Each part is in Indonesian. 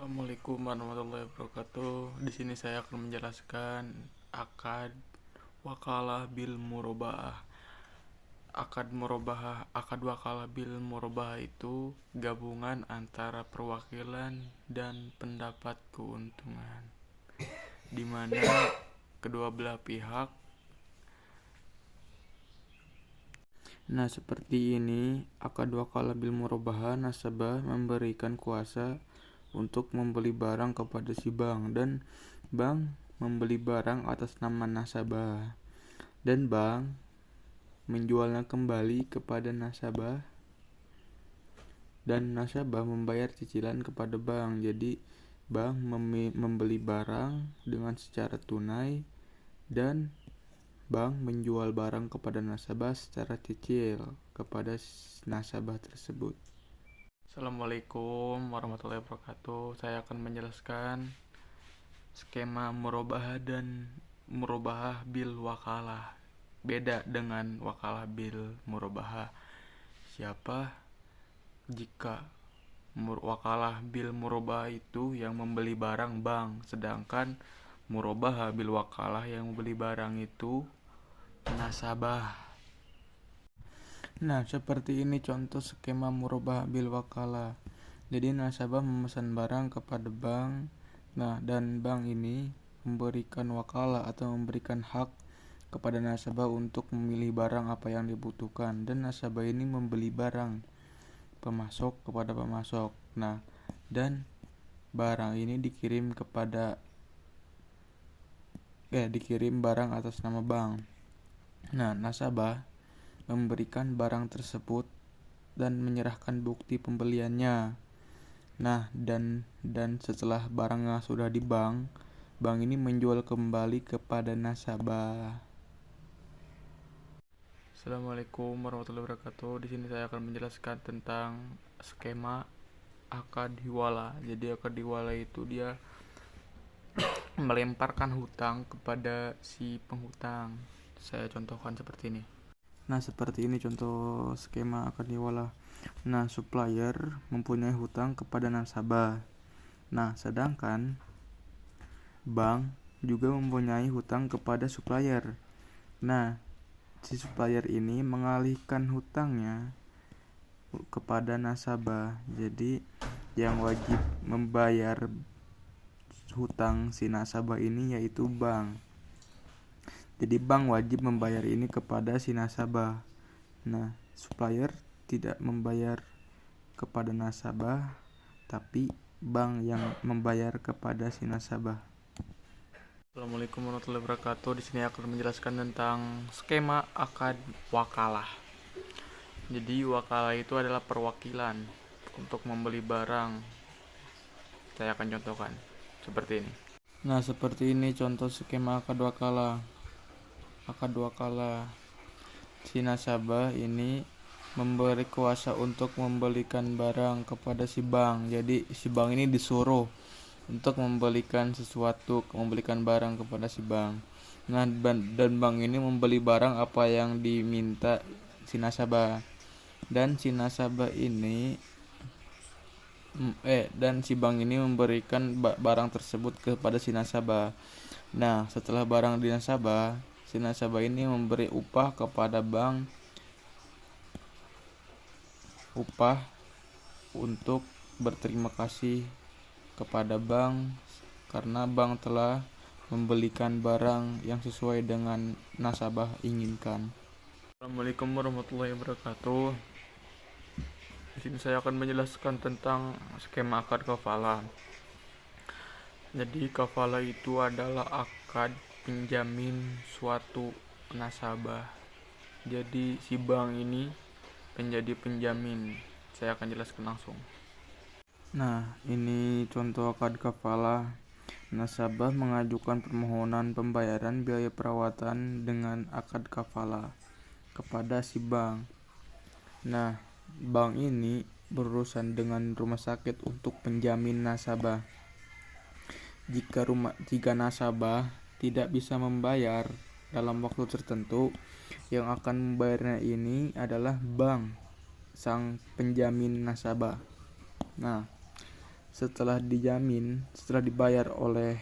Assalamualaikum warahmatullahi wabarakatuh. Di sini saya akan menjelaskan akad wakalah bil murabahah. Akad wakalah bil murabahah itu gabungan antara perwakilan dan pendapat keuntungan, di mana kedua belah pihak. Nah, seperti ini akad wakalah bil murabahah, nasabah memberikan kuasa untuk membeli barang kepada si bank, dan bank membeli barang atas nama nasabah, dan bank menjualnya kembali kepada nasabah, dan nasabah membayar cicilan kepada bank. Jadi bank membeli barang dengan secara tunai, dan bank menjual barang kepada nasabah secara cicil kepada nasabah tersebut. Assalamualaikum warahmatullahi wabarakatuh. Saya akan menjelaskan skema murabahah dan murabahah bil wakalah. Beda dengan wakalah bil murabahah. Siapa jika wakalah bil murabahah itu yang membeli barang bank, sedangkan murabahah bil wakalah yang membeli barang itu nasabah. Nah, seperti ini contoh skema murabahah bil wakalah. Jadi nasabah memesan barang kepada bank. Nah, dan bank ini memberikan wakalah atau memberikan hak kepada nasabah untuk memilih barang apa yang dibutuhkan, dan nasabah ini membeli barang pemasok kepada pemasok. Nah, dan barang ini dikirim barang atas nama bank. Nah, nasabah memberikan barang tersebut dan menyerahkan bukti pembeliannya. Nah, dan setelah barangnya sudah di bank ini menjual kembali kepada nasabah. Assalamualaikum warahmatullahi wabarakatuh. Di sini saya akan menjelaskan tentang skema akad hiwala. Jadi akad hiwala itu dia melemparkan hutang kepada si penghutang. Saya contohkan seperti ini. Nah, seperti ini contoh skema akad hiwala. Nah, supplier mempunyai hutang kepada nasabah. Nah, sedangkan bank juga mempunyai hutang kepada supplier. Nah, si supplier ini mengalihkan hutangnya kepada nasabah. Jadi yang wajib membayar hutang si nasabah ini yaitu bank. Jadi bank wajib membayar ini kepada si nasabah. Nah, supplier tidak membayar kepada nasabah, tapi bank yang membayar kepada si nasabah. Assalamualaikum warahmatullahi wabarakatuh. Di sini akan menjelaskan tentang skema akad wakalah. Jadi wakalah itu adalah perwakilan untuk membeli barang. Saya akan contohkan seperti ini. Nah, seperti ini contoh skema akad wakalah. Akad wakalah, si nasabah ini memberi kuasa untuk membelikan barang kepada si bank. Jadi si bank ini disuruh untuk membelikan barang kepada si bank. Nah, dan bank ini membeli barang apa yang diminta si nasabah. Dan si nasabah ini dan si bank ini memberikan barang tersebut kepada si nasabah. Nah, setelah barang di nasabah, si nasabah ini memberi upah kepada bank, upah untuk berterima kasih kepada bank karena bank telah membelikan barang yang sesuai dengan nasabah inginkan. Assalamualaikum warahmatullahi wabarakatuh. Di sini saya akan menjelaskan tentang skema akad kafalah. Jadi kafalah itu adalah akad penjamin suatu nasabah. Jadi si bank ini menjadi penjamin. Saya akan jelaskan langsung. Nah, ini contoh akad kafalah. Nasabah mengajukan permohonan pembayaran biaya perawatan dengan akad kafalah kepada si bank. Nah, bank ini berurusan dengan rumah sakit untuk penjamin nasabah. Jika nasabah tidak bisa membayar dalam waktu tertentu, yang akan membayarnya ini adalah bank, sang penjamin nasabah. Nah, setelah dibayar oleh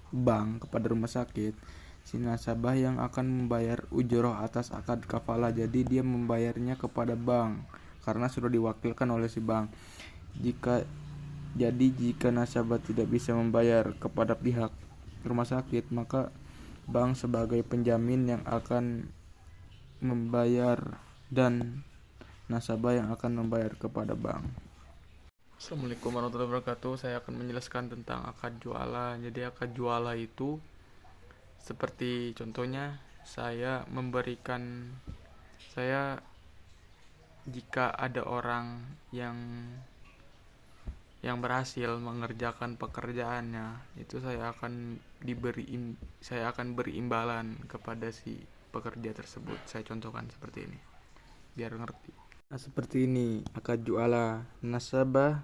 bank kepada rumah sakit, si nasabah yang akan membayar ujroh atas akad kafalah. Jadi dia membayarnya kepada bank karena sudah diwakilkan oleh si bank. Jika nasabah tidak bisa membayar kepada pihak rumah sakit, maka bank sebagai penjamin yang akan membayar dan nasabah yang akan membayar kepada bank. Assalamualaikum warahmatullahi wabarakatuh. Saya akan menjelaskan tentang akad jualah. Jadi akad jualah itu seperti contohnya saya jika ada orang yang berhasil mengerjakan pekerjaannya, itu saya akan beri imbalan kepada si pekerja tersebut. Saya contohkan seperti ini biar ngerti. Nah, seperti ini akad jualah. Nasabah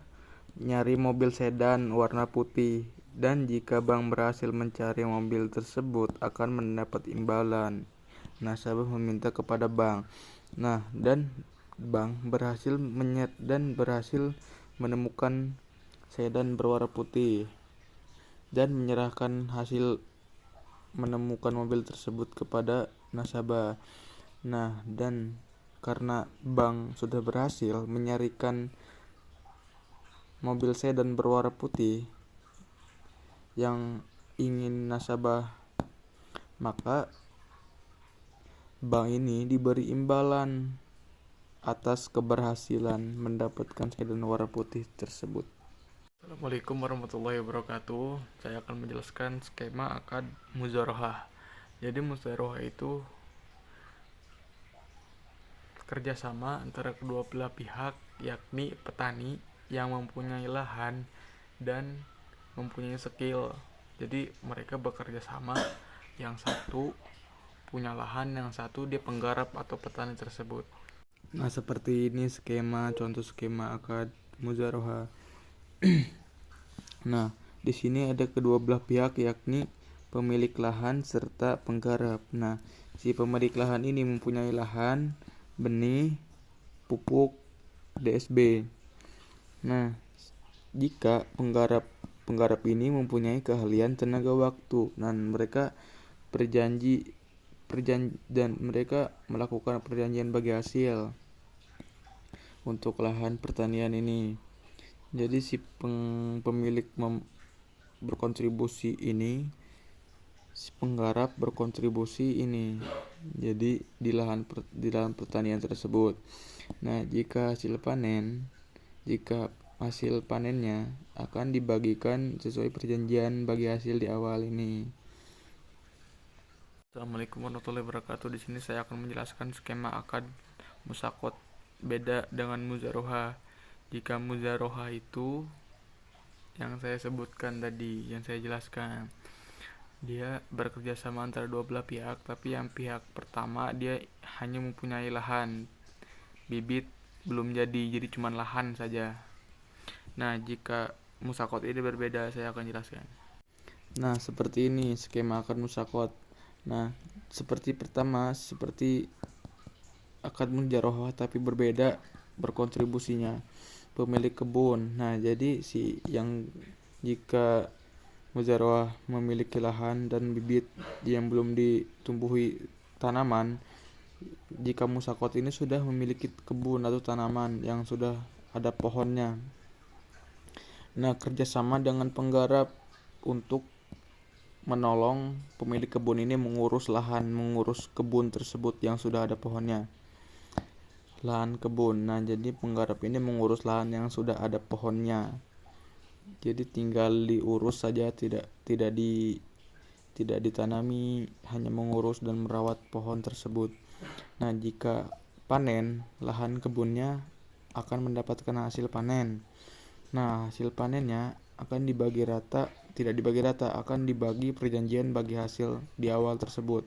nyari mobil sedan warna putih, dan jika bank berhasil mencari mobil tersebut akan mendapat imbalan. Nasabah meminta kepada bank. Nah, dan bank berhasil menemukan sedan berwarna putih dan menyerahkan hasil menemukan mobil tersebut kepada nasabah. Nah, dan karena bank sudah berhasil menyarikan mobil sedan berwarna putih yang ingin nasabah, maka bank ini diberi imbalan atas keberhasilan mendapatkan sedan warna putih tersebut. Assalamualaikum warahmatullahi wabarakatuh. Saya akan menjelaskan skema akad muzarahah. Jadi muzarahah itu kerjasama antara kedua belah pihak, yakni petani yang mempunyai lahan dan mempunyai skill. Jadi mereka bekerja sama, yang satu punya lahan, yang satu dia penggarap atau petani tersebut. Nah, seperti ini contoh skema akad muzarahah. Nah, di sini ada kedua belah pihak, yakni pemilik lahan serta penggarap. Nah, si pemilik lahan ini mempunyai lahan, benih, pupuk, DSB. Nah, jika penggarap ini mempunyai keahlian tenaga waktu, dan mereka mereka melakukan perjanjian bagi hasil untuk lahan pertanian ini. Jadi si pemilik berkontribusi ini, si penggarap berkontribusi ini. Jadi di lahan pertanian tersebut. Nah, jika hasil panennya akan dibagikan sesuai perjanjian bagi hasil di awal ini. Assalamualaikum warahmatullahi wabarakatuh. Di sini saya akan menjelaskan skema akad musakot. Beda dengan muzarahah. Jika muzarahah itu yang saya sebutkan tadi, yang saya jelaskan, dia bekerja sama antara dua belah pihak, tapi yang pihak pertama dia hanya mempunyai lahan, bibit belum jadi cuma lahan saja. Nah, jika musakot ini berbeda, saya akan jelaskan. Nah, seperti ini skema akad musakot. Nah, seperti akad muzarahah tapi berbeda berkontribusinya. Pemilik kebun. Nah, jadi jika muzarahah memiliki lahan dan bibit yang belum ditumbuhi tanaman, jika musakot ini sudah memiliki kebun atau tanaman yang sudah ada pohonnya. Nah, kerjasama dengan penggarap untuk menolong pemilik kebun ini mengurus kebun tersebut yang sudah ada pohonnya, lahan kebun. Nah, jadi penggarap ini mengurus lahan yang sudah ada pohonnya. Jadi tinggal diurus saja, tidak ditanami, hanya mengurus dan merawat pohon tersebut. Nah, jika panen, lahan kebunnya akan mendapatkan hasil panen. Nah, hasil panennya tidak dibagi rata, akan dibagi perjanjian bagi hasil di awal tersebut.